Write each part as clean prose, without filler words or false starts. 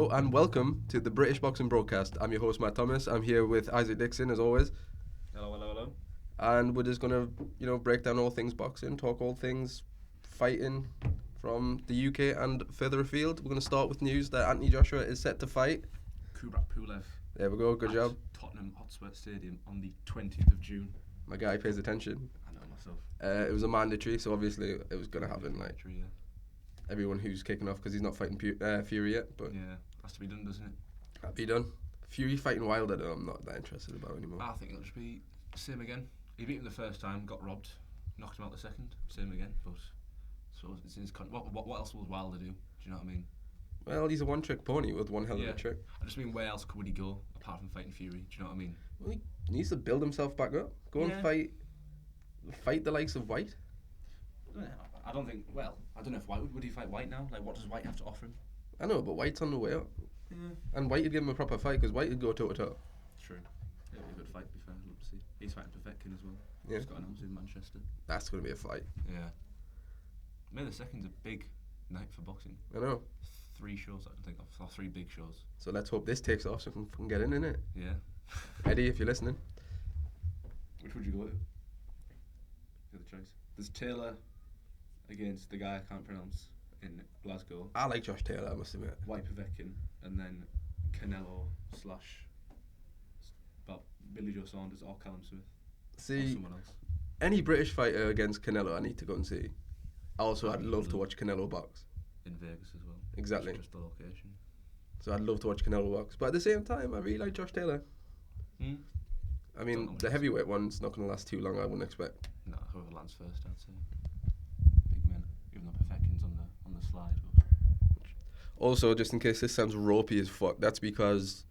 Hello and welcome to the British Boxing Broadcast. I'm your host Matt Thomas. I'm here with Isaac Dixon as always. Hello. And we're just gonna, break down all things boxing, talk all things fighting from the UK and further afield. We're gonna start with news that Anthony Joshua is set to fight. Kubrat Pulev. There we go. Good job. Tottenham Hotspur Stadium on the 20th of June. My guy pays attention. I know myself. It was a mandatory, so obviously it was gonna happen. Like Yeah. everyone who's kicking off because he's not fighting Fury yet, but Yeah, has to be done, doesn't it? that'll be done. Fury fighting Wilder, though, I'm not that interested about anymore. I think it'll just be same again. He beat him the first time, got robbed, knocked him out the second, same again. But so it's in his what else will Wilder do? Do you know what I mean? Well, he's a one-trick pony with one hell of a trick. I just mean, where else would he go apart from fighting Fury? Do you know what I mean? Well, he needs to build himself back up. Go and fight the likes of White. I don't think. Well, I don't know if White would he fight White now. Like, what does White have to offer him? I know, but White's on the way up. Yeah. And White would give him a proper fight because White would go toe to toe. True. It'll be a good fight, to be fair. I'd love to see. He's fighting Povetkin as well. Yeah. He's got announced in Manchester. That's going to be a fight. Yeah. May the 2nd's a big night for boxing. I know. 3 shows I can think of, or 3 big shows. So let's hope this takes off so we can get in it. Yeah. Eddie, if you're listening. Which would you go to? You have the choice. There's Taylor against the guy I can't pronounce in Glasgow. I like Josh Taylor, I must admit. White Povetkin, and then Canelo / Billy Joe Saunders or Callum Smith. See, or someone else. Any British fighter against Canelo, I need to go and see. Also, I'd love to watch Canelo box. In Vegas as well. Exactly. Just the location. So I'd love to watch Canelo box. But at the same time, I really like Josh Taylor. I mean, the heavyweight one's not going to last too long, I wouldn't expect. No, whoever lands first, I'd say. Big men. Even though Povetkin's on the slide. But. Also, just in case this sounds ropey as fuck, that's because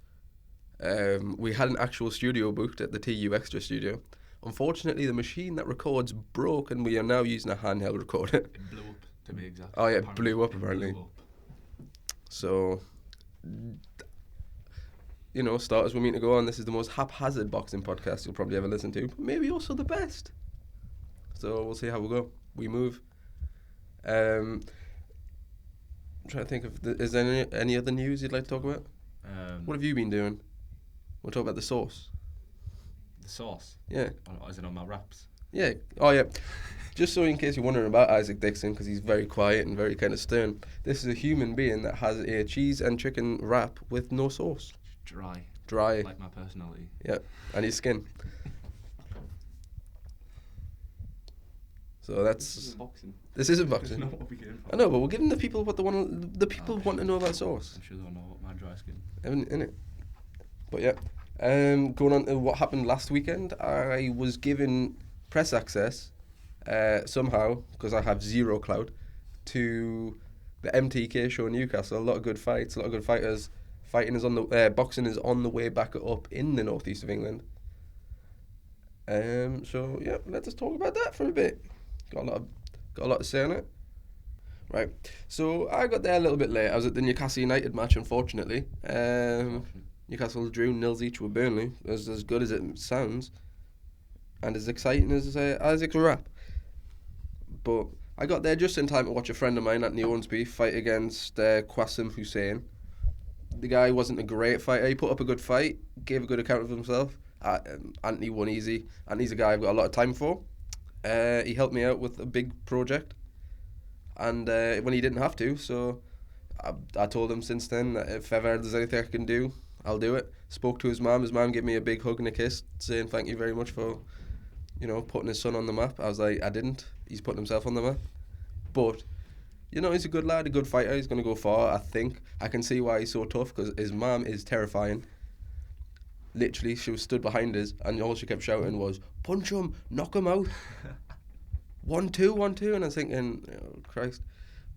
we had an actual studio booked at the TU Extra studio. Unfortunately, the machine that records broke, and we are now using a handheld recorder. It blew up, to be exact. Oh yeah, it blew up apparently. So, starters we're meeting to go on. This is the most haphazard boxing podcast you'll probably ever listen to, but maybe also the best. So we'll see how we go. We move. I'm trying to think is there any other news you'd like to talk about? What have you been doing? We'll talk about the sauce. The sauce? Yeah. Or is it on my wraps? Yeah. Oh, yeah. Just so in case you're wondering about Isaac Dixon, because he's very quiet and very kind of stern, this is a human being that has a cheese and chicken wrap with no sauce. Dry. Like my personality. Yeah. And his skin. So that's... This isn't boxing. This isn't boxing. That's not what we came for. I know, but we're giving the people what they want. The people want to know about sauce. I'm sure they'll know what my dry skin. In it. But yeah. Going on to what happened last weekend, I was given press access somehow, because I have zero clout, to the MTK show in Newcastle. A lot of good fights, a lot of good fighters. Boxing is on the way back up in the northeast of England. So yeah, let's just talk about that for a bit. Got a lot to say on it. Right. So I got there a little bit late. I was at the Newcastle United match, unfortunately. Newcastle drew 0 each with Burnley. It was as good as it sounds, and as exciting as Isaac's rap. But I got there just in time to watch a friend of mine, Anthony Owensby, fight against Qasim Hussein. The guy wasn't a great fighter. He put up a good fight, gave a good account of himself. Anthony won easy. Anthony's a guy I've got a lot of time for. He helped me out with a big project, and when he didn't have to, so I told him since then that if ever there's anything I can do, I'll do it. Spoke to his mum. His mum gave me a big hug and a kiss, saying thank you very much for, putting his son on the map. I was like, I didn't. He's putting himself on the map. But, he's a good lad, a good fighter. He's going to go far, I think. I can see why he's so tough, because his mum is terrifying. Literally, she was stood behind us, and all she kept shouting was, punch him, knock him out. 1-2, 1-2. And I was thinking, oh, Christ.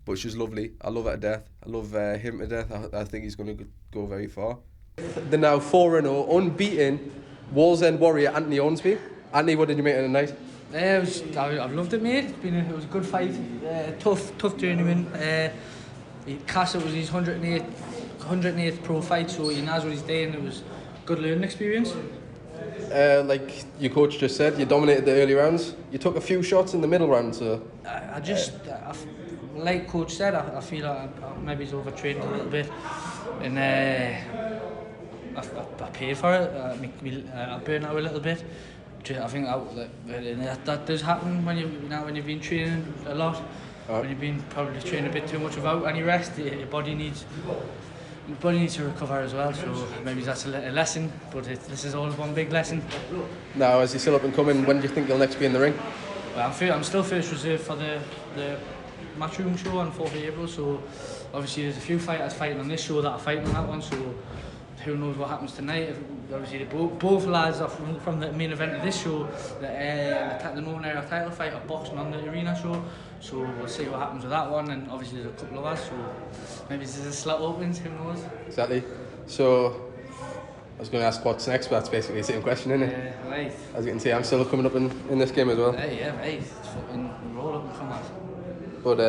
But she's lovely. I love her to death. I love him to death. I think he's going to go very far. The now 4-0, unbeaten Wall's End Warrior Anthony Owensby. Anthony, what did you make of the night? I've loved it, mate. It was a good fight. Tough journeyman. Castle was his 108th pro fight, so he knows what he's doing. It was a good learning experience. Like your coach just said, you dominated the early rounds. You took a few shots in the middle round, so... like coach said, I feel like I maybe he's overtrained a little bit. and I paid for it. I burned out a little bit. I think that does happen when you've been training a lot. When you've been probably training a bit too much without any rest, your body needs to recover as well. So maybe that's a lesson, but this is all one big lesson. Now, as you're still up and coming, when do you think you'll next be in the ring? Well, I'm still first reserve for the Matchroom show on 4th of April. So obviously there's a few fighters fighting on this show that are fighting on that one. So who knows what happens tonight? Obviously, both lads are from the main event of this show, the Northern Area title fight, are boxing on the arena show. So we'll see what happens with that one. And obviously, there's a couple of us, so maybe there's a slot opens. Who knows? Exactly. So I was going to ask what's next, but that's basically the same question, isn't it? Yeah, right. As you can see, I'm still coming up in this game as well. Yeah, right. It's fucking roll up and come on. But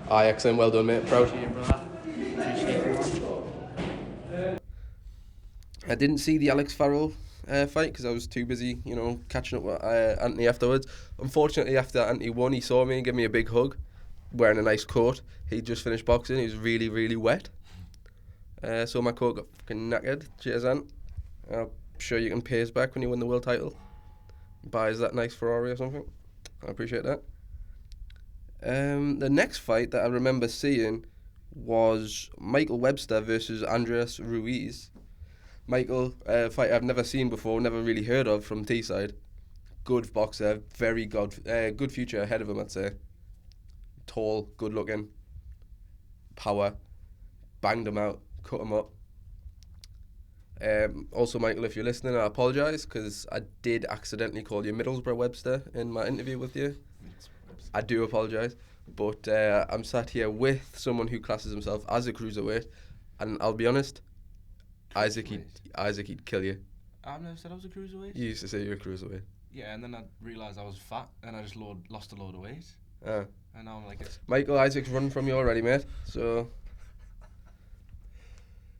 excellent, well done, mate. Proud. Appreciate it, brother. Appreciate it. I didn't see the Alex Farrell fight because I was too busy, catching up with Anthony afterwards. Unfortunately, after Anthony won, he saw me and gave me a big hug, wearing a nice coat. He just finished boxing. He was really, really wet. So my coat got fucking knackered. Cheers, Ant. I'm sure you can pay us back when you win the world title. Buy us that nice Ferrari or something. I appreciate that. The next fight that I remember seeing was Michael Webster versus Andreas Ruiz. Michael, fight I've never seen before, never really heard of from Teesside. Good boxer, very good future ahead of him, I'd say. Tall, good looking, power, banged him out, cut him up. Also, Michael, if you're listening, I apologise because I did accidentally call you Middlesbrough Webster in my interview with you. I do apologise, but I'm sat here with someone who classes himself as a cruiserweight, and I'll be honest, Isaac, he'd kill you. I've never said I was a cruiserweight. You used to say you're a cruiserweight. Yeah, and then I realised I was fat, and I just lost a load of weight. And now I'm like, Michael, Isaac's running from you already, mate. So.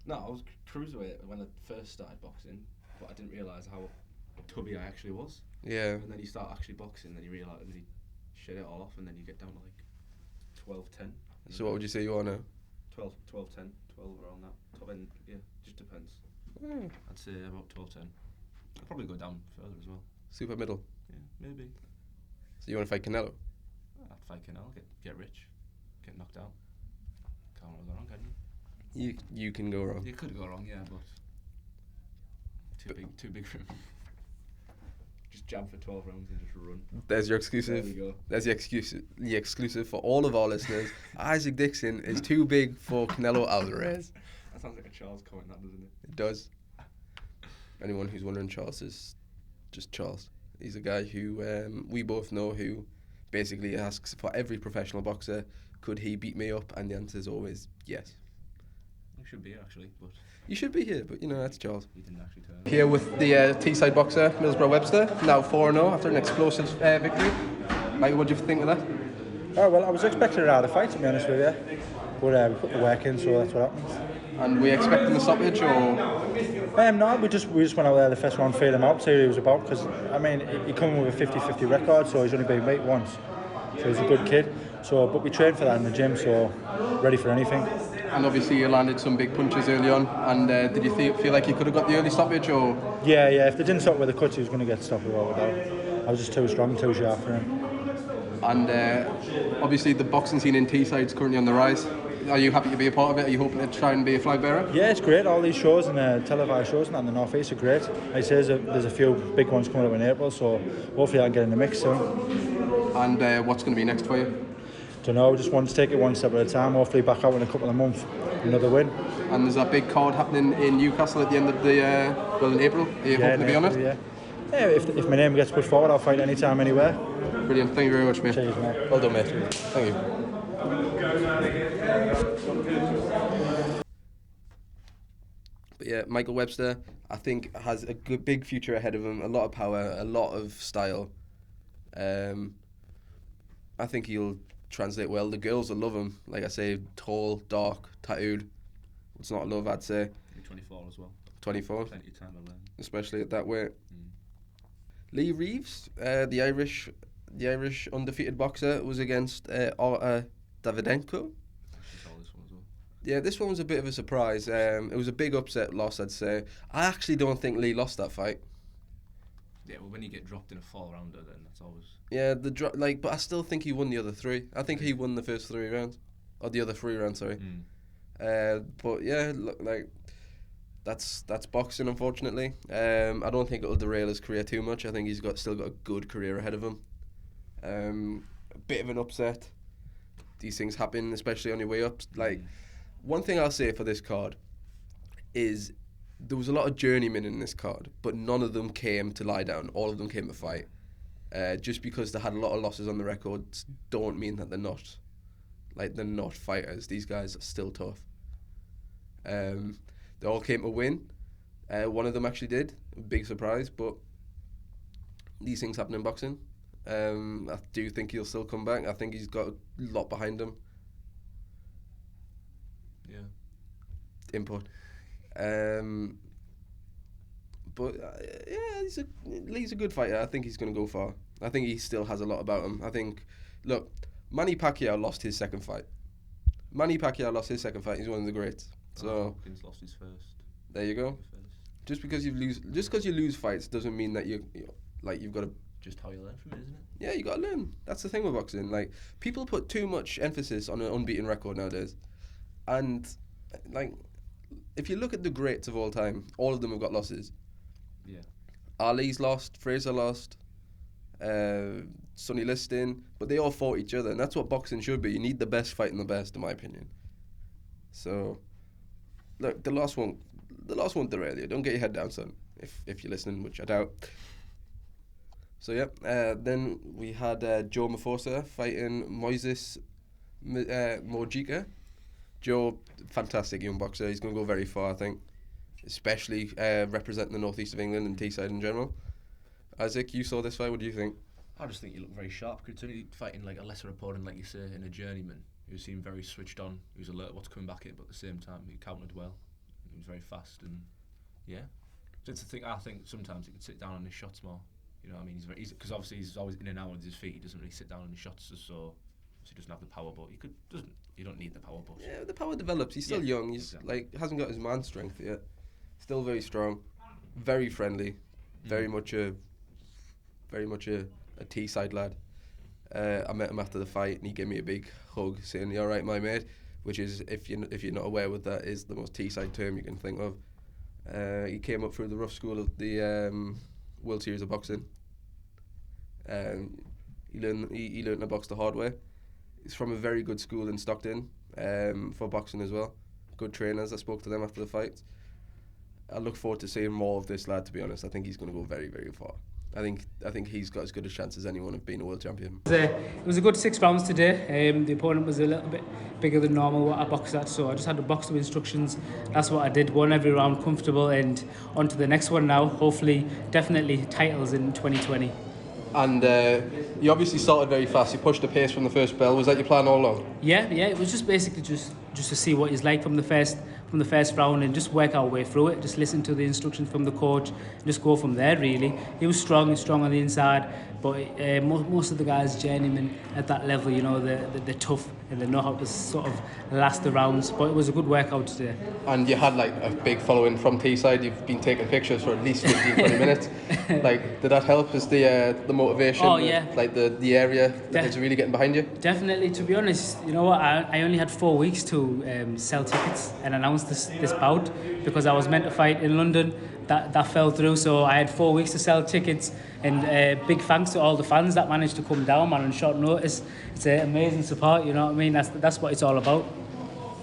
No, I was cruiserweight when I first started boxing, but I didn't realise how tubby I actually was. Yeah. And then you start actually boxing, then you realise, and then you shed it all off, and then you get down to like 12-10. So what would you say you are now? 12-10, 12 around that. Top end, yeah, just depends. I'd say about 12-10. I'd probably go down further as well. Super middle. Yeah, maybe. So you want to fight Canelo? I'd fight Canelo, get rich, get knocked out. Can't really go wrong, can you? You can go wrong. You could go wrong, yeah, but too big for him. Just jab for 12 rounds and just run. There's your exclusive. There we go. There's the exclusive for all of our listeners. Isaac Dixon is too big for Canelo Alvarez. That sounds like a Charles comment, that doesn't it? It does. Anyone who's wondering, Charles is just Charles. He's a guy who we both know who basically asks for every professional boxer, could he beat me up? And the answer is always yes. You should be actually, but you should be here, but that's Charles. he didn't actually turn. Here with the Teesside boxer, Middlesbrough Webster, now 4-0 after an explosive victory. Mike, what do you think of that? Oh, well, I was expecting a harder fight, to be honest with you. But we put the work in, so that's what happens. And we expecting the stoppage, or? No, we just went out there the first round, feel him out, see what he was about. Because, I mean, he come with a 50-50 record, so he's only been beat once. So he's a good kid. But we trained for that in the gym, so ready for anything. And obviously you landed some big punches early on. And did you feel like you could have got the early stoppage, or? Yeah. If they didn't stop with the cuts, he was going to get stopped without a doubt. I was just too strong, too sharp for him. And obviously the boxing scene in Teesside is currently on the rise. Are you happy to be a part of it? Are you hoping to try and be a flag bearer? Yeah, it's great. All these shows and televised shows in the North East are great. Like I say, there's a few big ones coming up in April, so hopefully I can get in the mix soon. And what's going to be next for you? Don't know, just want to take it one step at a time. Hopefully back out in a couple of months, another win. And there's that big card happening in Newcastle at the end of the in April. Are you hoping to be on it? Yeah. If my name gets put forward, I'll fight anytime, anywhere. Brilliant. Thank you very much, mate. Cheers, mate. Well done, mate. Thank you. But yeah, Michael Webster, I think, has a good big future ahead of him. A lot of power, a lot of style. I think he'll translate well. The girls will love him. Like I say, tall, dark, tattooed. It's not love, I'd say. You're 24 as well. 24. Plenty of time to learn. Especially at that weight. Lee Reeves, the Irish undefeated boxer, was against Artur Davydenko. Actually saw this one as well. Yeah, this one was a bit of a surprise. It was a big upset loss, I'd say. I actually don't think Lee lost that fight. Yeah, well, when you get dropped in a 4-rounder, then that's always... Yeah, but I still think he won the other 3. I think he won the first 3 rounds, or the other 3 rounds. Sorry. But yeah, look, like that's boxing, unfortunately. I don't think it'll derail his career too much. I think he's still got a good career ahead of him. A bit of an upset. These things happen, especially on your way up. Like, one thing I'll say for this card is there was a lot of journeymen in this card, but none of them came to lie down. All of them came to fight. Just because they had a lot of losses on the records don't mean that they're not fighters. These guys are still tough. They all came to win. One of them actually did. A big surprise, but these things happen in boxing. I do think he'll still come back. I think he's got a lot behind him. Yeah. Input. But yeah, Lee's a good fighter. I think he's going to go far. I think he still has a lot about him. I think, look, Manny Pacquiao lost his second fight. He's one of the greats. So Hopkins lost his first. there you go. Just because you lose fights doesn't mean that you've got to. Just how you learn from it, isn't it? Yeah, you got to learn. That's the thing with boxing. Like, people put too much emphasis on an unbeaten record nowadays, and like, if you look at the greats of all time, all of them have got losses. Yeah. Ali's lost, Fraser lost, Sonny Liston, but they all fought each other, and that's what boxing should be. You need the best fighting the best, in my opinion. So, look, the last one derail you. Don't get your head down, son. If you're listening, which I doubt. So yeah, then we had Joe Mafosa fighting Moises Mojica. Joe, fantastic young boxer. He's going to go very far, I think, especially representing the northeast of England and Teesside in general. Isaac, you saw this fight. What do you think? I just think you look very sharp. Considering fighting like a lesser opponent, like you say, in a journeyman who seemed very switched on. He was alert what's coming back at, but at the same time he countered well. He was very fast and yeah. So it's a thing. I think sometimes he could sit down on his shots more. You know what I mean? He's because obviously he's always in and out with his feet. He doesn't really sit down on his shots, so he doesn't have the power. But you don't need the power. But Yeah, the power develops. He's still young. He's hasn't got his man strength yet. Still very strong, very friendly, very much a Teesside lad. I met him after the fight and he gave me a big hug, saying, "You all right, my mate?" Which is, if you're not aware what that is, the most Teesside term you can think of. He came up through the rough school of the World Series of Boxing. He learned to box the hard way. He's from a very good school in Stockton for boxing as well. Good trainers. I spoke to them after the fight. I look forward to seeing more of this lad, to be honest. I think he's going to go very, very far. I think he's got as good a chance as anyone of being a world champion. It was a good 6 rounds today. The opponent was a little bit bigger than normal what I boxed at, so I just had to box to instructions. That's what I did. Won every round comfortable, and on to the next one now. Hopefully, definitely titles in 2020. And you obviously started very fast. You pushed the pace from the first bell. Was that your plan all along? Yeah. It was just basically just to see what he's like from the first round and just work our way through it. Just listen to the instructions from the coach and just go from there. Really, he was strong on the inside, but most of the guys journeymen at that level, you know, they're tough and they know how to sort of last the rounds. But it was a good workout today. And you had like a big following from Teesside. You've been taking pictures for at least 15-20 minutes. Like, did that help? Is the motivation? Oh yeah. Like the area is really getting behind you? Definitely. To be honest, you know what? I only had 4 weeks to sell tickets and announce this bout because I was meant to fight in London. That fell through, so I had 4 weeks to sell tickets. And big thanks to all the fans that managed to come down, man, on short notice. It's amazing support. You know what I mean? That's what it's all about.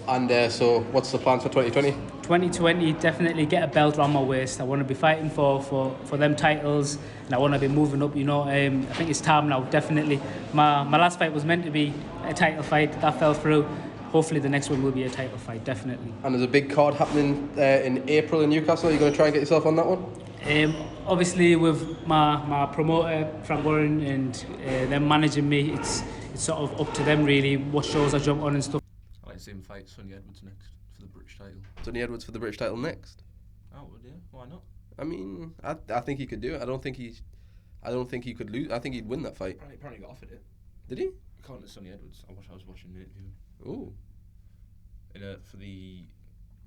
And so, what's the plans for 2020? 2020, definitely get a belt around my waist. I want to be fighting for them titles, and I want to be moving up. You know, I think it's time now. Definitely, my last fight was meant to be a title fight. That fell through. Hopefully, the next one will be a title fight. Definitely. And there's a big card happening in April in Newcastle. Are you going to try and get yourself on that one? Obviously, with my promoter Frank Warren and them managing me, it's sort of up to them really what shows I jump on and stuff. I like to see him fight Sonny Edwards next for the British title. Sonny Edwards for the British title next? Oh, well, yeah. Why not? I mean, I think he could do it. I don't think he could lose. I think he'd win that fight. Apparently got offered it. Did he? According to Sonny Edwards, I was watching the interview. Ooh. for the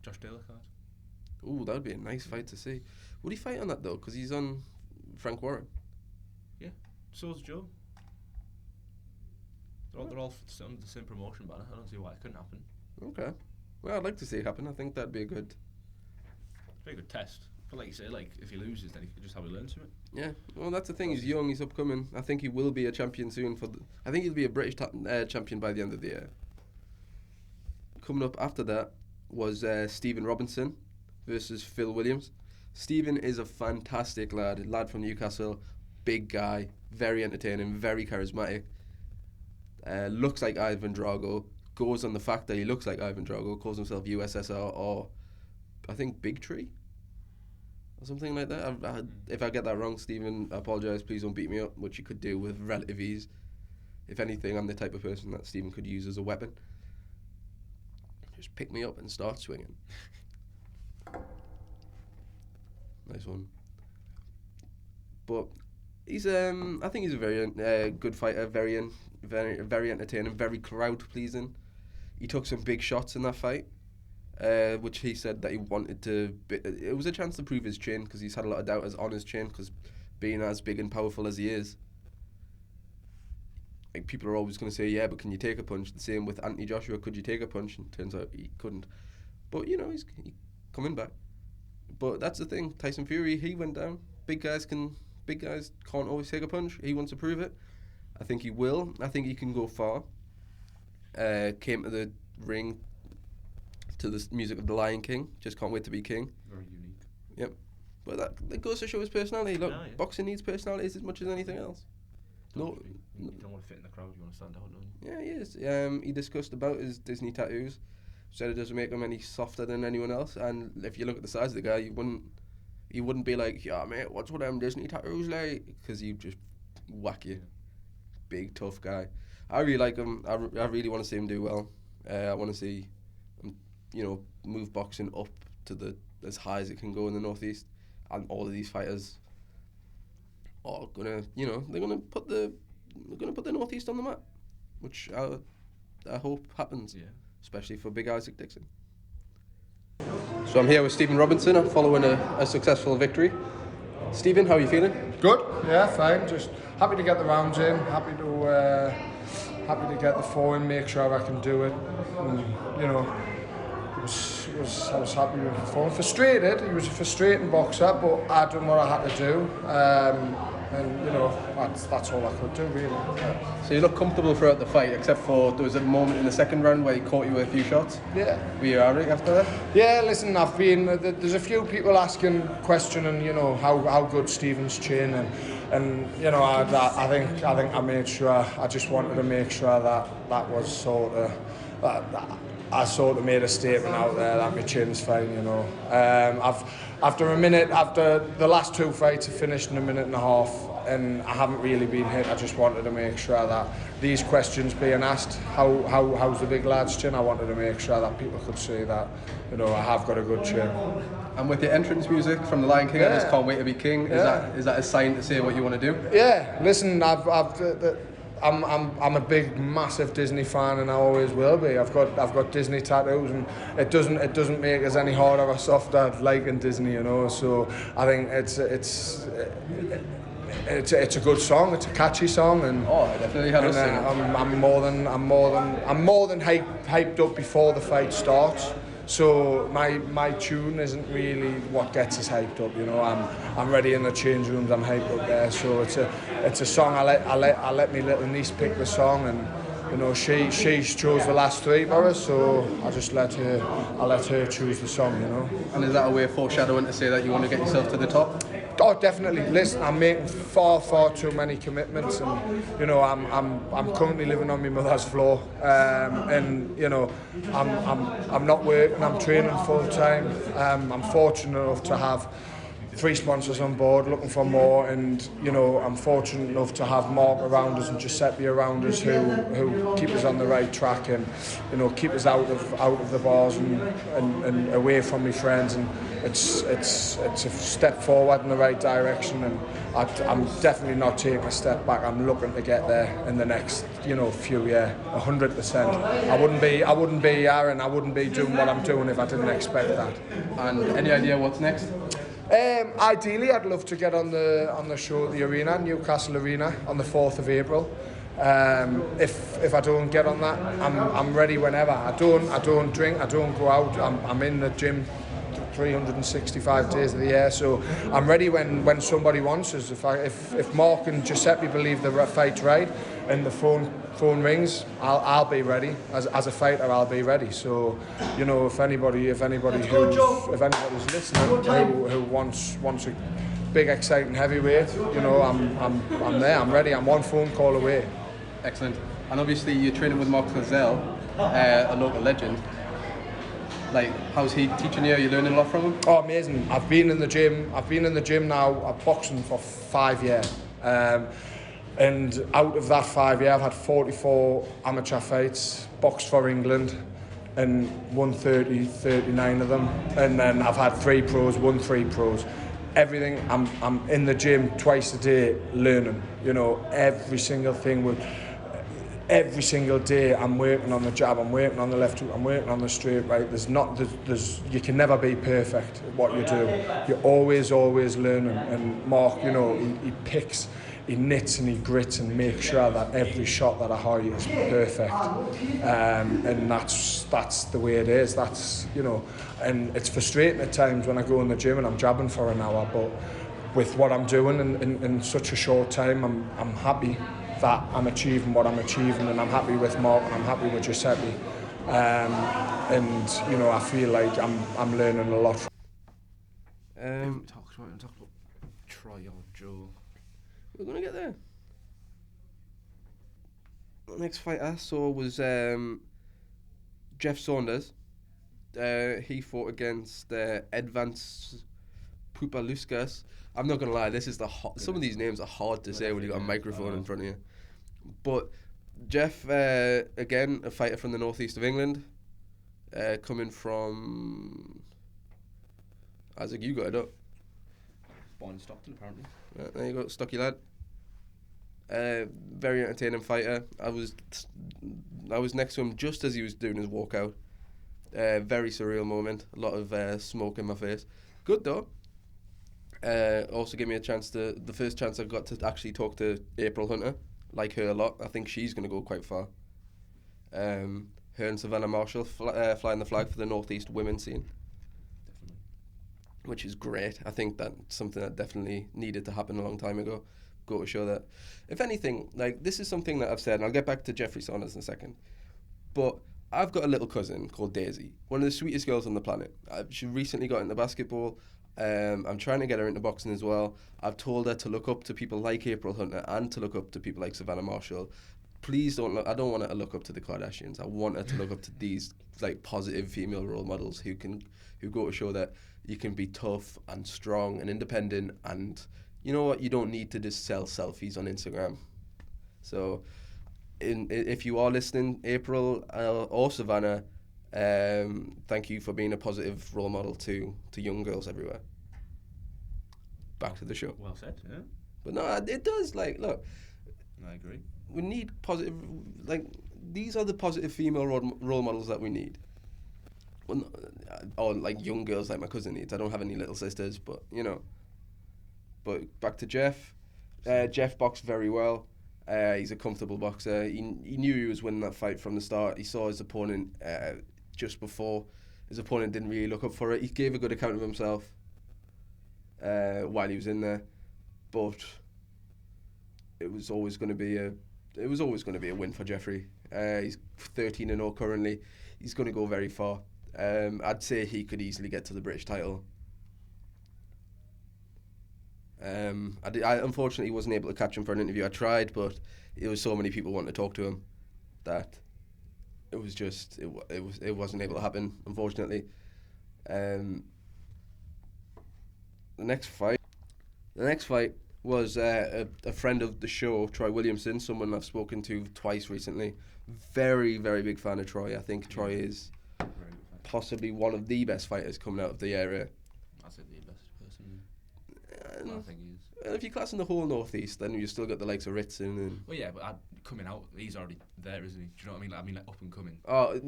Josh Taylor card. Ooh, that would be a nice fight to see. Would he fight on that though? Because he's on Frank Warren. Yeah, so's Joe. They're all under the same promotion banner. I don't see why it couldn't happen. Okay. Well, I'd like to see it happen. I think that'd be a good. Very good test. But like you say, like if he loses, then he can just have a learn to it. Yeah. Well, that's the thing. He's young. He's upcoming. I think he will be a champion soon. I think he'll be a British champion by the end of the year. Coming up after that was Stephen Robinson versus Phil Williams. Stephen is a fantastic lad from Newcastle, big guy, very entertaining, very charismatic. Looks like Ivan Drago, goes on the fact that he looks like Ivan Drago, calls himself USSR or I think Big Tree or something like that. If I get that wrong, Stephen, I apologise, please don't beat me up, which you could do with relative ease. If anything, I'm the type of person that Stephen could use as a weapon. Just pick me up and start swinging. Nice one. But he's I think he's a very good fighter, very entertaining, very crowd pleasing. He took some big shots in that fight, which he said that he wanted to. It was a chance to prove his chin because he's had a lot of doubters on his chin because being as big and powerful as he is, like people are always going to say, yeah, but can you take a punch? The same with Anthony Joshua, could you take a punch? And turns out he couldn't. But you know, he's coming back. But that's the thing. Tyson Fury, he went down. Big guys can't always take a punch. He wants to prove it. I think he will. I think he can go far. Came to the ring to the music of the Lion King. Just can't wait to be king. Very unique. Yep. But that goes to show his personality. Look, Yeah. boxing needs personalities as much as anything else. You don't want to fit in the crowd. You want to stand out, don't you? Yeah, he is. He discussed about his Disney tattoos. Said it doesn't make him any softer than anyone else. And if you look at the size of the guy, he wouldn't be like, yeah, mate, what's with them Disney tattoos like? Because he'd just whack you. Big, tough guy. I really like him. I really want to see him do well. I want to see him, move boxing up to as high as it can go in the Northeast. And all of these fighters are gonna, they're gonna put the Northeast on the map, which I hope happens. Yeah. Especially for big Isaac Dixon. So I'm here with Stephen Robinson. I'm following a successful victory. Stephen, how are you feeling? Good, yeah, fine. Just happy to get the rounds in. Happy to get the four in. Make sure I can do it. And, I was happy with the performance. Frustrated. He was a frustrating boxer, but I done what I had to do. And that's all I could do really. Yeah. So you look comfortable throughout the fight, except for there was a moment in the second round where he caught you with a few shots. Yeah. Were you alright after that? Yeah, listen, there's a few people questioning, how good Stephen's chin and I think I made sure, I just wanted to make sure that was sort of, I sort of made a statement out there that my chin's fine, After the last two fights have finished in a minute and a half and I haven't really been hit, I just wanted to make sure that these questions being asked, how's the big lad's chin, I wanted to make sure that people could see that, I have got a good chin. And with the entrance music from the Lion King, I just can't wait to be king. Is that a sign to say what you want to do? Yeah, listen, I'm a big, massive Disney fan, and I always will be. I've got Disney tattoos, and it doesn't make us any harder or softer liking Disney, So I think it's a good song. It's a catchy song, and I definitely had us sing it. I'm more than hyped up before the fight starts. So my tune isn't really what gets us hyped up, I'm ready in the change rooms, I'm hyped up there. So it's a song I let my little niece pick the song, and she chose the last three for us, so I let her choose the song, And is that a way of foreshadowing to say that you want to get yourself to the top? Oh, definitely. Listen, I'm making far too many commitments, and I'm currently living on my mother's floor, and I'm not working. I'm training full time. I'm fortunate enough to have 3 sponsors on board, looking for more, and you know, I'm fortunate enough to have Mark around us and Giuseppe around us who keep us on the right track and, you know, keep us out of the bars and away from my friends, and it's a step forward in the right direction, and I'm definitely not taking a step back. I'm looking to get there in the next, you know, few years, 100%. I wouldn't be Aaron, I wouldn't be doing what I'm doing if I didn't expect that. And any idea what's next? Ideally, I'd love to get on the show at the arena, Newcastle Arena, on the 4th of April. If I don't get on that, I'm ready whenever. I don't drink, I don't go out. I'm in the gym 365 days of the year, so I'm ready when somebody wants us. If Mark and Giuseppe believe the fight's right and the phone rings, I'll be ready. As a fighter, I'll be ready. So, you know, if anybody's listening who wants a big exciting heavyweight, you know, I'm there, I'm ready. I'm one phone call away. Excellent. And obviously you're training with Mark Gazelle, a local legend. Like, how's he teaching you? Are you learning a lot from him? Oh, amazing. I've been in the gym now, I'm boxing for 5 years. And out of that 5 years, I've had 44 amateur fights, boxed for England, and won 39 of them. And then I've had 3 pros, won 3 pros. Everything, I'm in the gym twice a day learning, you know, every single thing. Every single day I'm working on the jab, I'm working on the left hook, I'm working on the straight right. You can never be perfect at what you do. You're always learning. And Mark, you know, he knits and he grits and makes sure that every shot that I hit is perfect. And that's the way it is. That's, you know, and it's frustrating at times when I go in the gym and I'm jabbing for an hour, but with what I'm doing in such a short time, I'm happy that I'm achieving what I'm achieving, and I'm happy with Mark and I'm happy with Giuseppe, and you know, I feel like I'm learning a lot. Talk about Troy or Joe. We're gonna get there. The next fight I saw was Jeff Saunders. He fought against Edvance Pupaluskas. I'm not gonna lie, this is some of these names are hard to say when you've got a microphone in front of you. But Jeff, again, a fighter from the northeast of England, coming from Isaac. You got it up. Born in Stockton, apparently. There you go, Stocky lad. Very entertaining fighter. I was next to him just as he was doing his walkout. Very surreal moment. A lot of smoke in my face. Good though. Also gave me the first chance I got to actually talk to April Hunter. Like her a lot. I think she's going to go quite far. Her and Savannah Marshall flying the flag for the Northeast women's scene. Definitely. Which is great. I think that's something that definitely needed to happen a long time ago. Go to show that, if anything, like, this is something that I've said, and I'll get back to Jeffrey Saunders in a second, but I've got a little cousin called Daisy, one of the sweetest girls on the planet. She recently got into basketball. I'm trying to get her into boxing as well. I've told her to look up to people like April Hunter and to look up to people like Savannah Marshall. Please don't look. I don't want her to look up to the Kardashians. I want her to look up to these like positive female role models who go to show that you can be tough and strong and independent, and you know what, you don't need to just sell selfies on Instagram. So if you are listening, April or Savannah, thank you for being a positive role model to young girls everywhere. Back to the show. Well said, yeah. But no, it does, like, look, I agree. we need positive, like, these are the positive female role models that we need. Well, or like young girls like my cousin needs. I don't have any little sisters, but you know. But back to Jeff. Jeff boxed very well. He's a comfortable boxer. He knew he was winning that fight from the start. He saw his opponent just before. His opponent didn't really look up for it. He gave a good account of himself while he was in there, but it was always going to be a win for Jeffrey. He's 13-0 currently. He's going to go very far. I'd say he could easily get to the British title. I unfortunately wasn't able to catch him for an interview. I tried, but there was so many people wanting to talk to him that it was just it wasn't able to happen, unfortunately. The next fight was a friend of the show, Troy Williamson, someone I've spoken to twice recently. Very, very big fan of Troy. I think Troy is possibly one of the best fighters coming out of the area. I'd say the best person. I think he is. Well, if you class in the whole northeast, then you still got the likes of Ritson and. Well, yeah, but coming out, he's already there, isn't he? Do you know what I mean? Like, I mean, like up and coming. Oh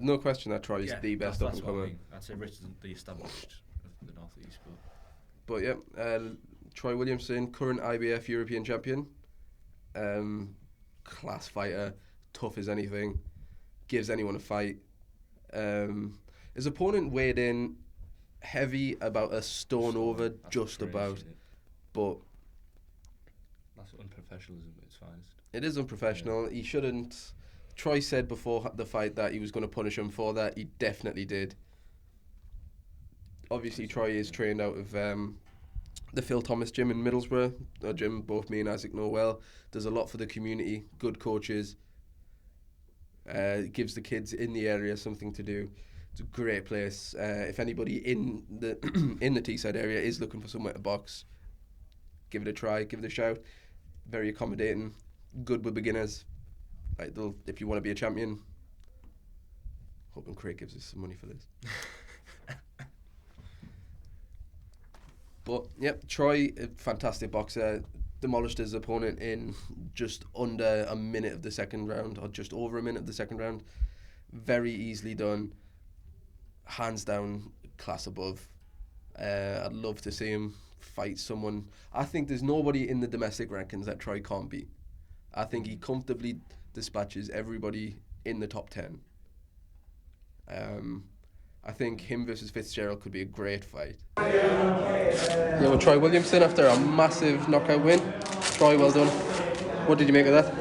no question that Troy is the best up that's and what I coming. mean. I'd say Rich isn't the established of the northeast, But yeah, Troy Williamson, current IBF European champion, class fighter, tough as anything, gives anyone a fight. His opponent weighed in heavy, about a stone over, That's just crazy, about. isn't it? But That's unprofessionalism at its finest. it is unprofessional. He shouldn't. Troy said before the fight that he was going to punish him for that. He definitely did. Obviously, Troy is trained out of the Phil Thomas gym in Middlesbrough, a gym both me and Isaac know well. Does a lot for the community, good coaches. Gives the kids in the area something to do. It's a great place. If anybody in the in the Teesside area is looking for somewhere to box, give it a try, give it a shout. Very accommodating, good with beginners. Like if you want to be a champion, hoping Craig gives us some money for this. But yep, Troy, a fantastic boxer, demolished his opponent in just under a minute of the second round, or just over a minute of the second round. Very easily done. Hands down, class above. I'd love to see him fight someone. I think there's nobody in the domestic rankings that Troy can't beat. I think he comfortably dispatches everybody in the top 10. I think him versus Fitzgerald could be a great fight. Yeah, well, Troy Williamson after a massive knockout win. Troy, well done. What did you make of that?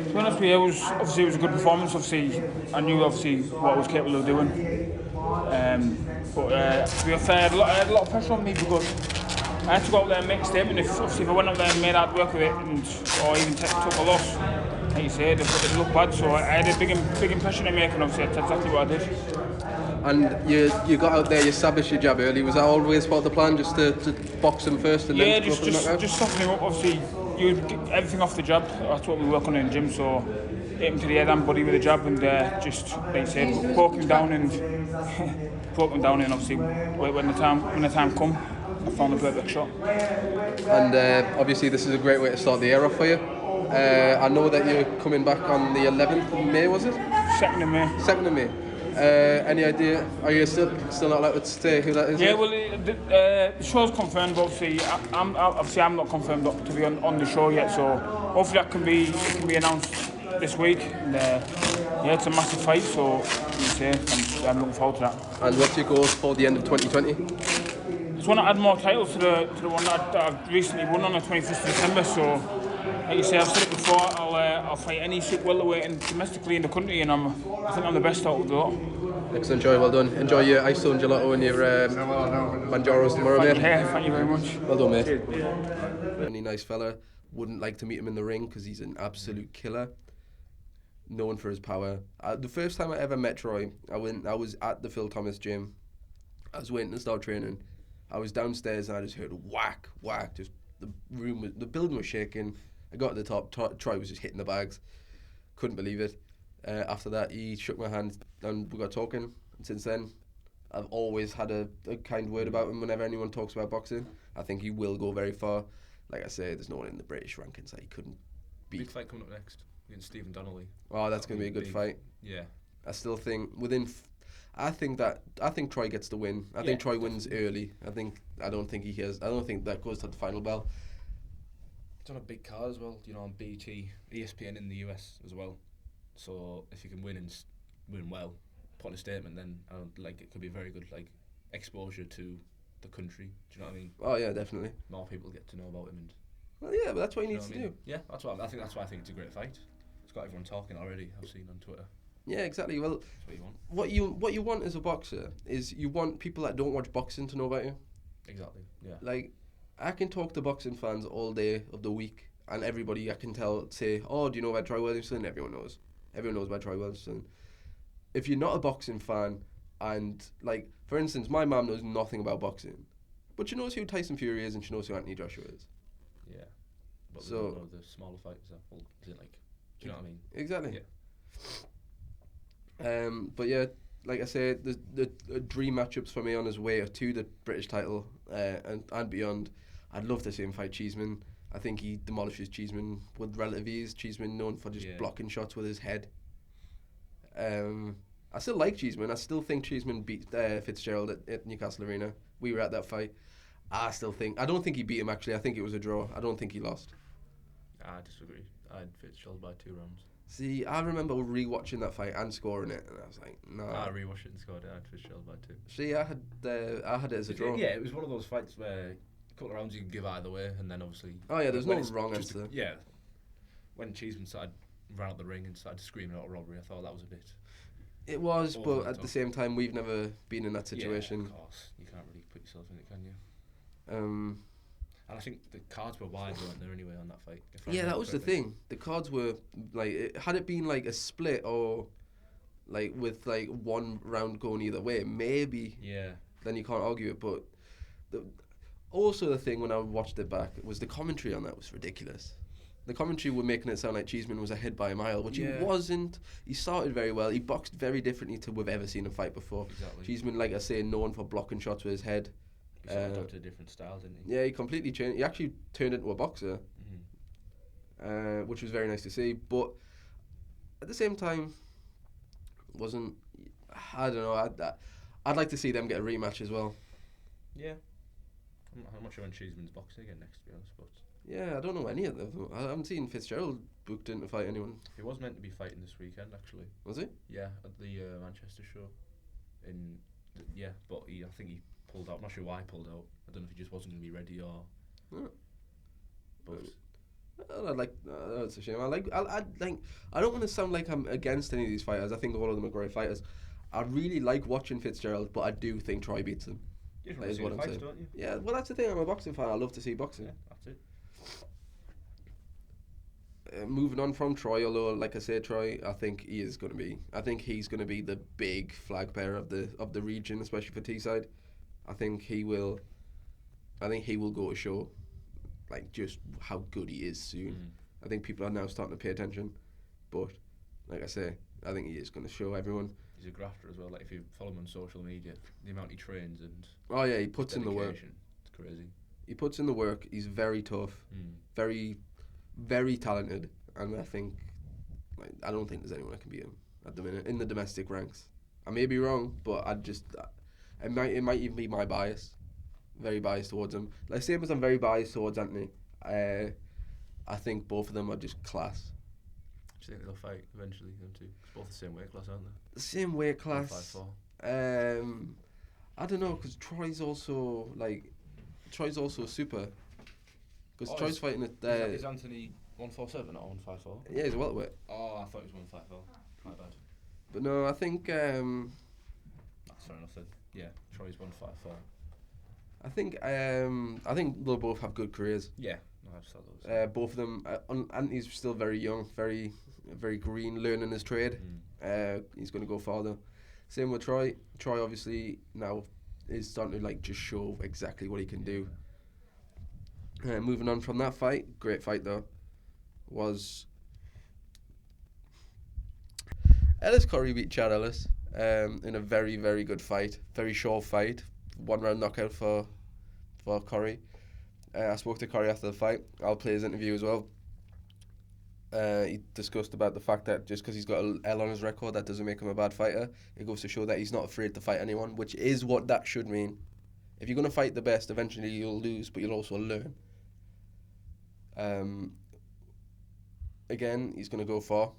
To be honest with you, it was a good performance. Obviously, I knew what I was capable of doing. But to be fair, I had a lot of pressure on me because I had to go out there and make a statement. If I went out there and made hard work with it, or even took a loss, like you said, it looked bad. So I had a big impression to make, and obviously that's exactly what I did. And you got out there, you established your jab early. Was that always part of the plan, just to box him first and then go for the knockout? just soften him up. Obviously, you get everything off the jab. That's what we work on in the gym. So hit him to the head and body with a jab, and just like you said, poke him down and obviously when the time come, I found a perfect shot. And obviously this is a great way to start the year off for you. I know that you're coming back on the 11th of May, was it? 2nd of May. 2nd of May. Any idea? Are you still not allowed to say who that is? Yeah, well, the show's confirmed, but obviously I'm not confirmed to be on the show yet. So hopefully it can be announced this week. And, it's a massive fight, so I'm looking forward to that. And what's your goals for the end of 2020? Just want to add more titles to the one that I recently won on the 21st of December. So, like you say, I've said it before, I'll fight any super welterweight and domestically in the country, and I think I'm the best out of the lot. Excellent, Joy, well done. Enjoy your ice stone gelato and your Manjaros tomorrow, mate. Yeah, thank you very much. Well done, mate. Really nice fella. Wouldn't like to meet him in the ring because he's an absolute killer. Known for his power. The first time I ever met Troy, I was at the Phil Thomas gym. I was waiting to start training. I was downstairs and I just heard whack, whack. Just the building was shaking. I got to the top. Troy was just hitting the bags. Couldn't believe it. After that, he shook my hand and we got talking. And since then, I've always had a kind word about him whenever anyone talks about boxing. I think he will go very far. Like I say, there's no one in the British rankings that he couldn't beat. Big fight coming up next against Stephen Donnelly. Oh, that's going to be a good fight. Yeah. I still think I think Troy gets the win. I think Troy wins early. I don't think that goes to the final bell. It's on a big card as well, on BT, ESPN in the US as well. So if you can win and win well, put in a statement, then it could be a very good exposure to the country. Do you know what I mean? Oh yeah, definitely. More people get to know about him, and well, yeah, but that's what he needs to do. Yeah, that's why I think it's a great fight. It's got everyone talking already. I've seen on Twitter. Yeah, exactly. Well, that's what you want. What you want as a boxer is you want people that don't watch boxing to know about you. Exactly. Yeah. Like, I can talk to boxing fans all day of the week, and everybody I can say, "Oh, do you know about Troy Williamson?" Everyone knows. Everyone knows about Troy Williamson. If you're not a boxing fan, And like, for instance, my mum knows nothing about boxing, but she knows who Tyson Fury is and she knows who Anthony Joshua is. Yeah. But So- so one of the smaller fighters, is it like? Do you know what I mean? Exactly. Yeah. But yeah, like I said, the dream matchups for me on his way to the British title and beyond. I'd love to see him fight Cheeseman. I think he demolishes Cheeseman with relative ease. Cheeseman known for just Yeah. blocking shots with his head. I still like Cheeseman. I still think Cheeseman beat Fitzgerald at Newcastle Arena. We were at that fight. I don't think he beat him actually. I think it was a draw. I don't think he lost. I disagree. I'd Fitzgerald by 2 rounds. See, I remember rewatching that fight and scoring it, and I was like, no. I rewatched it and scored it. I'd Fitzgerald by 2. See, I had it as a draw. Yeah, it was one of those fights where a couple of rounds you can give either way, and then obviously. Oh yeah, there's when no it's wrong just answer. Yeah. When Cheeseman ran out the ring and started screaming out a robbery, I thought that was a bit. It was, Over but the at the top. same time, we've never been in that situation. Yeah, of course. You can't really put yourself in it, can you? Um, And I think the cards were wide, weren't there, anyway, on that fight? if I yeah, that remember was the correctly. thing. The cards were like, had it been like a split or like with like one round going either way, maybe Yeah. then you can't argue it. But also the thing when I watched it back was the commentary on that was ridiculous. The commentary were making it sound like Cheeseman was ahead by a mile, which Yeah. he wasn't. He started very well. He boxed very differently to we've ever seen him fight before. Exactly. Cheeseman, like I say, known for blocking shots with his head. He sort of adopted a different style, didn't he? Yeah, he completely changed. He actually turned into a boxer, which was very nice to see. But at the same time, wasn't. I don't know. I'd like to see them get a rematch as well. Yeah. I'm not sure when Cheeseman's boxing again next, to be honest, but Yeah, I don't know any of them. I haven't seen Fitzgerald booked in to fight anyone. he was meant to be fighting this weekend, actually. Was he? Yeah, at the Manchester show. But I think he pulled out. I'm not sure why he pulled out. I don't know if he just wasn't going to be ready or. Oh. But That's a shame. I don't want to sound like I'm against any of these fighters. I think all of them are great fighters. I really like watching Fitzgerald, but I do think Troy beats him. you just That want to is see what the I'm fights, saying. don't you? Yeah, well, that's the thing. I'm a boxing fan. I love to see boxing. Yeah, that's it. Moving on from Troy, although like I said, Troy, I think he's going to be the big flag bearer of the region, especially for Teesside. I think he will go to show like just how good he is soon. I think people are now starting to pay attention, but like I say, I think he is going to show everyone. He's a grafter as well. Like if you follow him on social media, the amount he trains and Oh yeah, he puts in the work. dedication, it's crazy. He puts in the work. He's very tough, very, very talented, and I don't think there's anyone that can beat him at the minute in the domestic ranks. I may be wrong, but it might even be my bias, very biased towards him. Like same as I'm very biased towards Anthony. I think both of them are just class. Do you think they'll fight eventually? Them two, it's both the same weight class, aren't they? The same weight class. 154. I don't know because Troy's also super. Because Troy's fighting at Is Anthony 147 or 154? yeah, he's a welterweight. Oh, I thought he was 154. My bad. But no, I think That's fair enough then. Yeah, Troy's 154. I think they'll both have good careers. Yeah, no, I just thought that was. Both of them. Anthony's still very young, very, very green, learning his trade. He's going to go farther. Same with Troy. Troy obviously now is starting to like just show exactly what he can do. Moving on from that fight, great fight though, was Ellis Curry beat Chad Ellis in a very, very good fight. Very short fight. 1 round knockout for Curry. I spoke to Curry after the fight. I'll play his interview as well. He discussed about the fact that just because he's got an L on his record, that doesn't make him a bad fighter. It goes to show that he's not afraid to fight anyone, which is what that should mean. If you're going to fight the best, eventually you'll lose, but you'll also learn. Again, he's going to go far.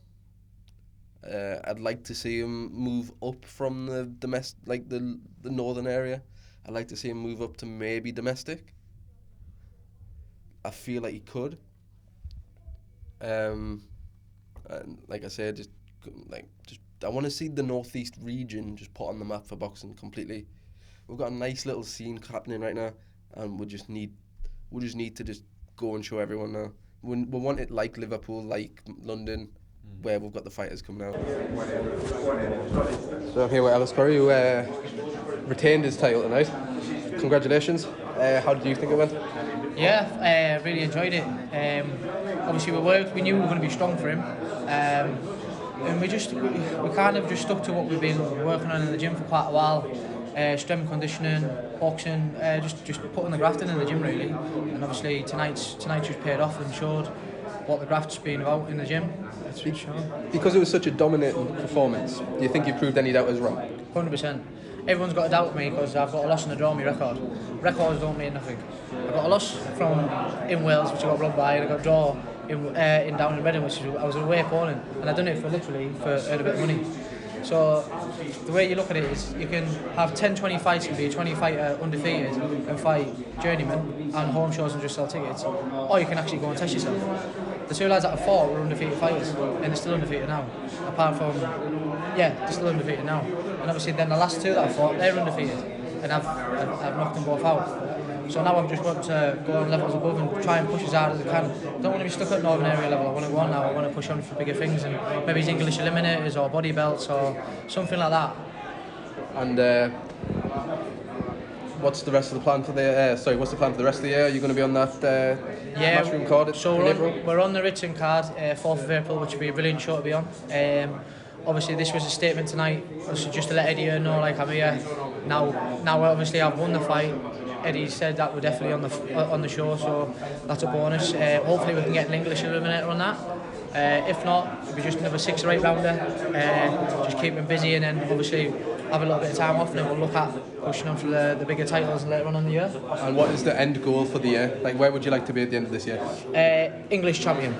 I'd like to see him move up from the northern area. I'd like to see him move up to maybe domestic. I feel like he could. And like I said, I want to see the northeast region just put on the map for boxing completely. We've got a nice little scene happening right now, and we just need to just go and show everyone now. We want it like Liverpool, like London, where we've got the fighters coming out. So I'm here with Ellis Curry, who retained his title tonight. Congratulations. How did you think it went? Yeah, really enjoyed it. Obviously we knew we were going to be strong for him. And we kind of just stuck to what we've been working on in the gym for quite a while. Strength conditioning, boxing, just putting the graft in the gym really. And obviously tonight just paid off and showed what the graft's been about in the gym. Because it was such a dominating performance, do you think you proved any doubters wrong? 100%. Everyone's got a doubt me because I've got a loss and a draw on my record. Records don't mean nothing. I got a loss in Wales, which I got robbed by, and I got a draw in down in Reading, which I was an away opponent, and I done it for earn a bit of money. So the way you look at it is you can have 10-20 fights and be a 20 fighter undefeated and fight journeyman and home shows and just sell tickets, or you can actually go and test yourself. The two lads that I fought were undefeated fighters, and they're still undefeated now. Apart from, they're still undefeated now. And obviously then the last two that I fought, they're undefeated, and I've knocked them both out. So now I'm just want to go on levels above and try and push as hard as I can. I don't want to be stuck at Northern Area level. I want to go on now. I want to push on for bigger things, and maybe it's English eliminators or body belts or something like that. And what's the rest of the plan for the? What's the plan for the rest of the year? Are you going to be on that matchroom card in April? We're on the written card, 4th of April, which would be a brilliant show to be on. Obviously, this was a statement tonight, just to let Eddie know, like, I'm here. Now, obviously, I've won the fight. Eddie said that we're definitely on the show, so that's a bonus. Hopefully, we can get an English eliminator on that. If not, it'll be just another 6 or 8 rounder. Just keep him busy, and then obviously have a little bit of time off, and then we'll look at pushing on for the bigger titles later on in the year. And what is the end goal for the year? Like, where would you like to be at the end of this year? English champion,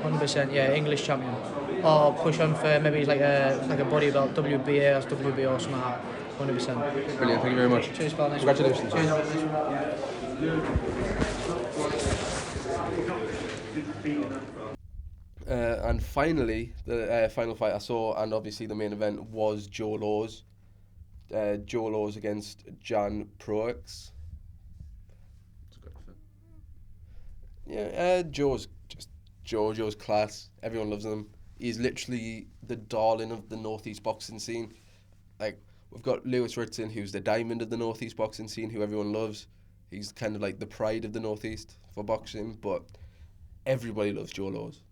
100%. Yeah, English champion. Or push on for maybe like a body belt, WBA or WBO or something like that. 100%. Brilliant, thank you very much. Cheers, pal. Congratulations. And finally, the final fight I saw, and obviously the main event, was Joe Laws. Joe Laws against Jan Proix. Yeah, Joe's class. Everyone loves him. He's literally the darling of the Northeast boxing scene. Like, we've got Lewis Ritson, who's the diamond of the Northeast boxing scene, who everyone loves. He's kind of like the pride of the Northeast for boxing, but everybody loves Joe Laws.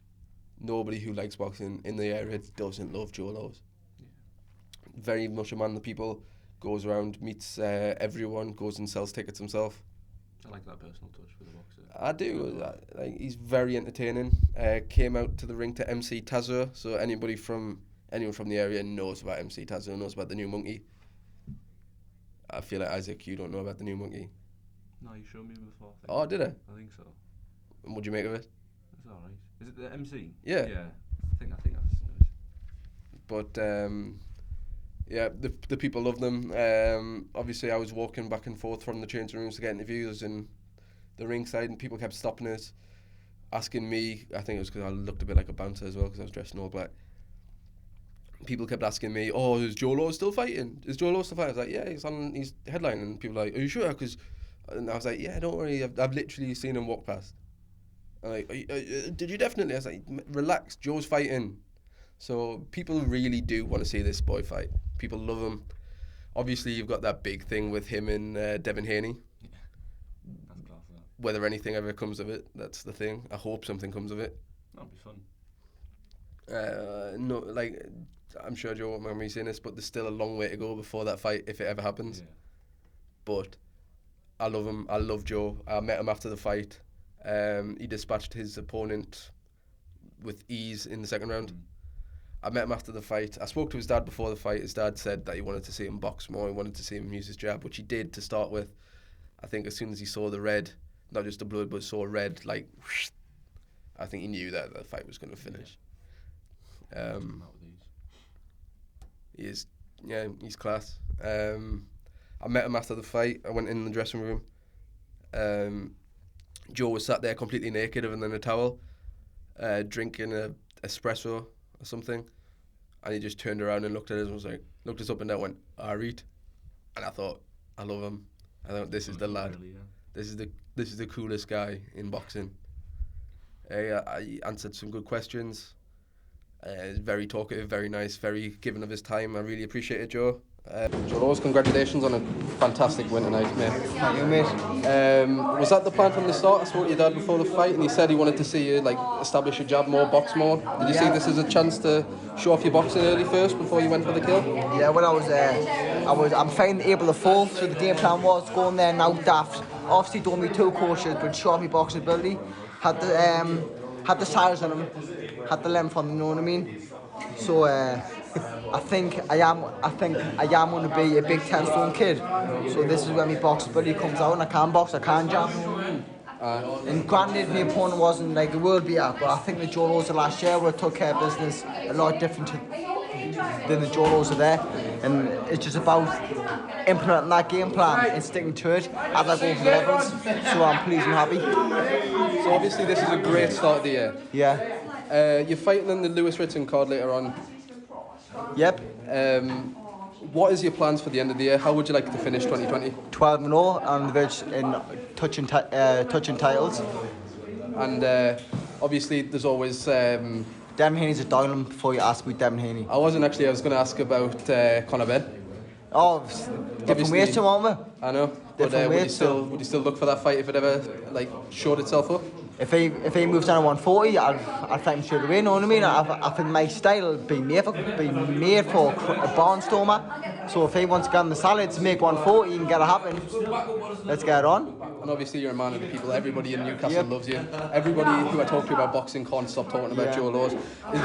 Nobody who likes boxing in the area doesn't love Joe Laws. Yeah. Very much a man of the people, goes around, meets everyone, goes and sells tickets himself. I like that personal touch with the boxer. I do. He's very entertaining. Came out to the ring to MC Tazo, so anyone from the area knows about MC Tazo, knows about the New Monkey. I feel like, Isaac, you don't know about the New Monkey. No, you showed me before. Oh, did I? I think so. And what'd you make of it? It's alright. Is it the MC? Yeah. Yeah. I think I've seen it. But the people love them. Obviously, I was walking back and forth from the changing rooms to get interviews and the ringside, and people kept stopping us, asking me. I think it was because I looked a bit like a bouncer as well, because I was dressed in all black. People kept asking me, "Oh, is Joe Law still fighting? Is Joe Law still fighting?" I was like, "Yeah, he's headlining." And people were like, "Are you sure?" Because, and I was like, "Yeah, don't worry. I've literally seen him walk past." And like, "Did you definitely?" I was like, "Relax, Joe's fighting." So people really do want to see this boy fight. People love him. Obviously, you've got that big thing with him and Devin Haney. Yeah. That's class, that. Whether anything ever comes of it, that's the thing. I hope something comes of it. That'll be fun. No, like, I'm sure Joe won't mind me saying this, but there's still a long way to go before that fight, if it ever happens. Yeah. But I love him. I love Joe. I met him after the fight. He dispatched his opponent with ease in the second round. I met him after the fight. I spoke to his dad before the fight. His dad said that he wanted to see him box more. He wanted to see him use his jab, which he did to start with. I think as soon as he saw the red, not just the blood, but saw red, like, whoosh, I think he knew that the fight was going to finish. He's class. I met him after the fight. I went in the dressing room. Joe was sat there completely naked, other than a towel, drinking a espresso or something, and he just turned around and looked at us and was like, looked us up and down, went, "Reed," and I thought, I love him. I thought, this is the lad. Really, yeah. This is the coolest guy in boxing. I answered some good questions. He's very talkative, very nice, very giving of his time. I really appreciate it, Joe. Joe Laws, congratulations on a fantastic win tonight, mate. Thank you, mate. Was that the plan from the start? I spoke to your dad before the fight, and he said he wanted to see you establish your jab more, box more. Did you see this as a chance to show off your boxing early first before you went for the kill? Yeah, when I'm fine able to fall, so the game plan was going there now daft. Obviously, don't be too cautious, but show off my boxing ability. Had the size on him, had the length on him, you know what I mean? So I think I am going to be a big 10-stone kid. So this is where my boxing ability comes out, and I can box, I can jab. And granted, my opponent wasn't like a world beater, but I think the Joe Laws of last year would have took care of business a lot different than the Joe Laws of there. And it's just about implementing that game plan and sticking to it as I go for the levels. So I'm pleased and happy. So obviously this is a great start of the year. Yeah. You're fighting in the Lewis Ritson card later on. Yep. What is your plans for the end of the year? How would you like to finish 2020? 12-0 on the verge in touching titles. And obviously there's always... Devin Haney's a diamond before you ask me Devin Haney. I was going to ask about Conor Ben. Oh, different ways to want me. I know. But would you still look for that fight if it ever showed itself up? If he moves down to 140, I'd fight him straight away. You know what I mean? I think my style be made for a barnstormer. So if he wants to get on the salads, make 140 and get it happen, let's get it on. And obviously you're a man of the people. Everybody in Newcastle loves you. Everybody who I talk to about boxing can't stop talking about Joe Laws. Do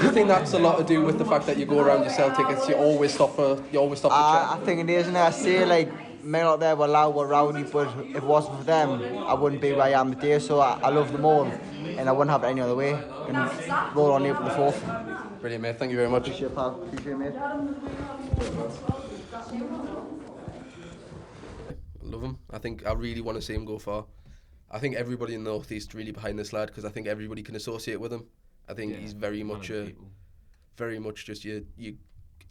you think that's a lot to do with the fact that you go around, you sell tickets, you always stop the chat? I think it is, and I say men out there were loud, were rowdy, but if it wasn't for them, I wouldn't be where I am today. So I love them all, and I wouldn't have it any other way. And roll on April the 4th. Brilliant, mate. Thank you very much. Appreciate it, pal. Appreciate it, mate. Love him. I think I really want to see him go far. I think everybody in the North East really behind this lad because I think everybody can associate with him. I think he's very much just you.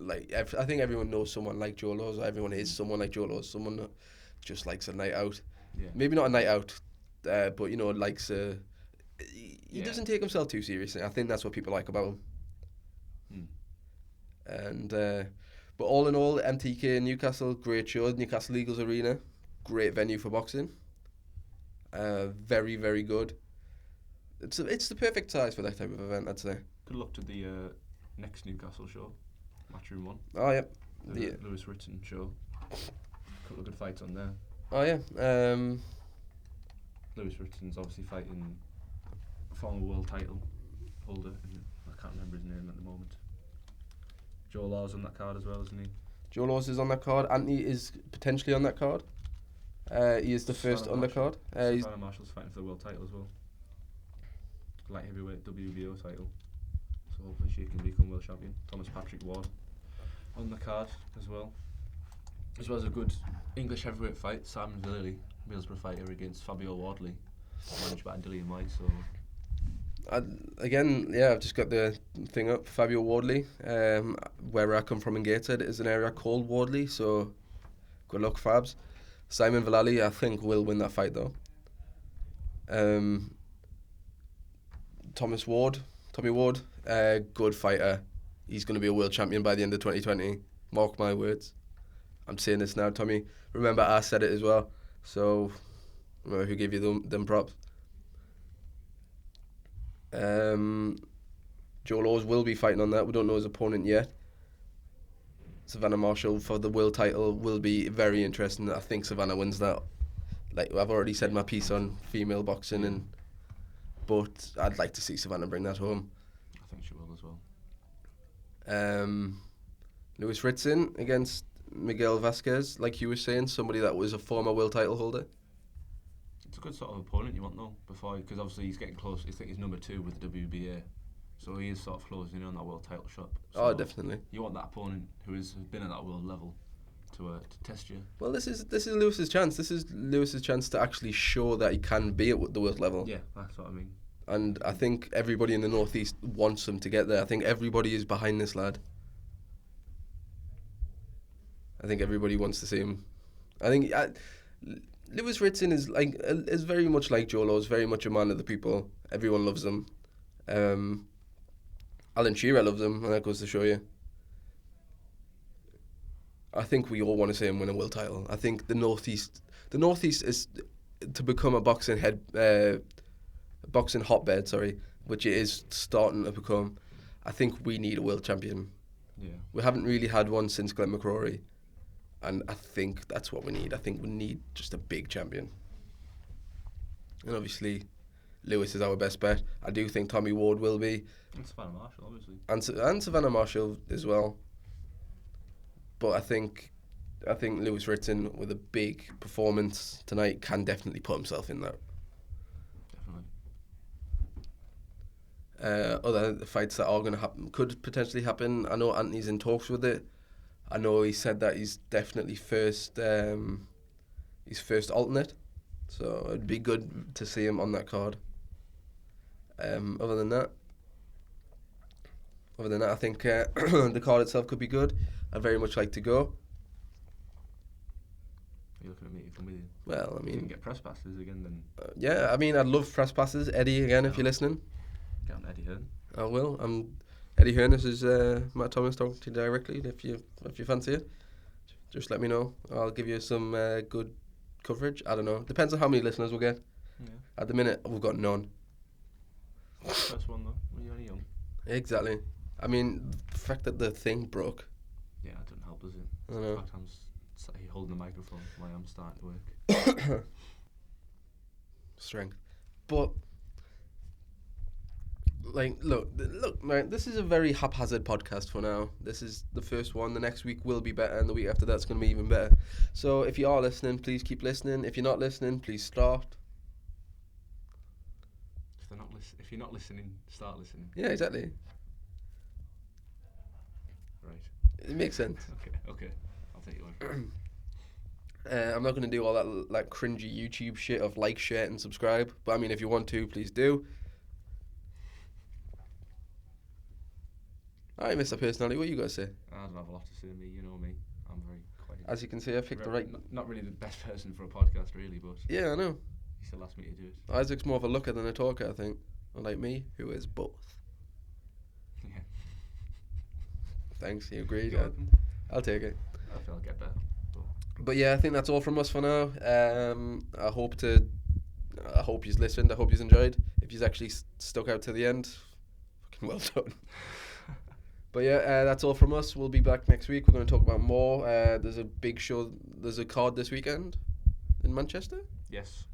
I think everyone knows someone like Joe Laws. Everyone is someone like Joe Laws. Someone that just likes a night out. Yeah. Maybe not a night out, but likes a. He doesn't take himself too seriously. I think that's what people like about him. And but all in all, MTK in Newcastle, great show. Newcastle Eagles Arena, great venue for boxing. Very, very good. It's the perfect size for that type of event, I'd say. Good luck to the next Newcastle show, Matchroom 1. Oh, yeah. The Lewis Ritson show. A couple of good fights on there. Oh, yeah. Lewis Ritson's obviously fighting a former world title holder. I can't remember his name at the moment. Joe Laws on that card as well, isn't he? Joe Laws is on that card. Anthony is potentially on that card. He is the first undercard. Savannah Marshall's fighting for the world title as well. Light heavyweight WBO title. So hopefully she can become world champion. Thomas Patrick Ward on the card as well. As well as a good English heavyweight fight, Simon Villely, Middlesbrough fighter against Fabio Wardley, managed by Dillian White. So I've just got the thing up. Fabio Wardley, where I come from in Gateshead, is an area called Wardley, so good luck, Fabs. Simon Villely, I think, will win that fight though. Tommy Ward, good fighter. He's going to be a world champion by the end of 2020. Mark my words. I'm saying this now, Tommy. Remember, I said it as well. So, remember who gave you them props. Joe Laws will be fighting on that. We don't know his opponent yet. Savannah Marshall for the world title will be very interesting. I think Savannah wins that. I've already said my piece on female boxing, but I'd like to see Savannah bring that home. I think she will as well. Lewis Ritson against Miguel Vasquez, like you were saying, somebody that was a former world title holder. It's a good sort of opponent you want though, because obviously he's getting close. I think he's number 2 with the WBA, so he is sort of closing in on that world title shot. So definitely. You want that opponent who has been at that world level to test you. Well, this is Lewis's chance. This is Lewis's chance to actually show that he can be at the world level. Yeah, that's what I mean. And I think everybody in the North East wants him to get there. I think everybody is behind this lad. I think everybody wants to see him. I think Lewis Ritson is very much like Joe Laws, very much a man of the people. Everyone loves him. Alan Shearer loves him, and that goes to show you. I think we all want to see him win a world title. I think the Northeast is to become a boxing hotbed, which it is starting to become. I think we need a world champion. Yeah. We haven't really had one since Glenn McCrory, and I think that's what we need. I think we need just a big champion. And obviously, Lewis is our best bet. I do think Tommy Ward will be. And Savannah Marshall, obviously. And Savannah Marshall as well. But I think Lewis Ritson, with a big performance tonight, can definitely put himself in that. Definitely. Other fights that are going to happen, could potentially happen. I know Anthony's in talks with it. I know he said that he's definitely first alternate. So it'd be good to see him on that card. Other than that, I think the card itself could be good. I'd very much like to go. You're looking at me, if I'm with you. Well, I If you can mean, get press passes again, then yeah, I mean, I'd love press passes. Eddie, again, if you're listening. get on Eddie Hearn. I will. Eddie Hearn, this is Matt Thomas talking to you directly. If you fancy it, just let me know. I'll give you some good coverage. I don't know. Depends on how many listeners we'll get. Yeah. At the minute, we've got none. First one though. When you're only young. Exactly. I mean, the fact that the thing broke. Yeah, it doesn't help, does it? I know. In fact, I'm sat here holding the microphone while I'm starting to work. Strength. But, like, look, man, this is a very haphazard podcast for now. This is the first one. The next week will be better, and the week after that's going to be even better. So if you are listening, please keep listening. If you're not listening, please start. If you're not listening, start listening. Yeah, exactly. Right. It makes sense. Okay. I'll take your word for it. I'm not going to do all that like cringy YouTube shit of like, share, and subscribe. But I mean, if you want to, please do. Alright, Mr. Personality, what you got to say? I don't have a lot to say to me. You know me. I'm very quiet. As you can see, I picked the right. Not really the best person for a podcast, really, but Yeah, I know. he still asked me to do it. Isaac's more of a looker than a talker, I think. Unlike me, who is both. Yeah. Thanks, you agreed. You're welcome. I'll take it. I feel I'll get better. But yeah, I think that's all from us for now. I hope you've listened. I hope you've enjoyed. If you've actually stuck out to the end, fucking well done. But yeah, that's all from us. We'll be back next week. We're going to talk about more. There's a big show. There's a card this weekend in Manchester. Yes.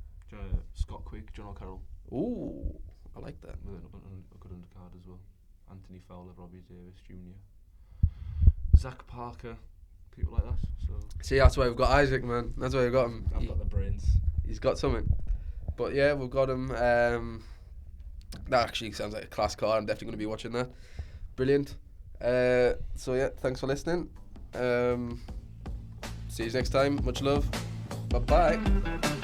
Scott Quick, John O'Carroll. Ooh, I like that. With a good undercard as well. Anthony Fowler, Robbie Davis Jr., Zach Parker, people like that. So See, that's why we've got Isaac, man. That's why we've got him. I've got the brains. He's got something. But yeah, we've got him. That actually sounds like a class card. I'm definitely going to be watching that. Brilliant. So yeah, thanks for listening. See you next time. Much love. Bye bye.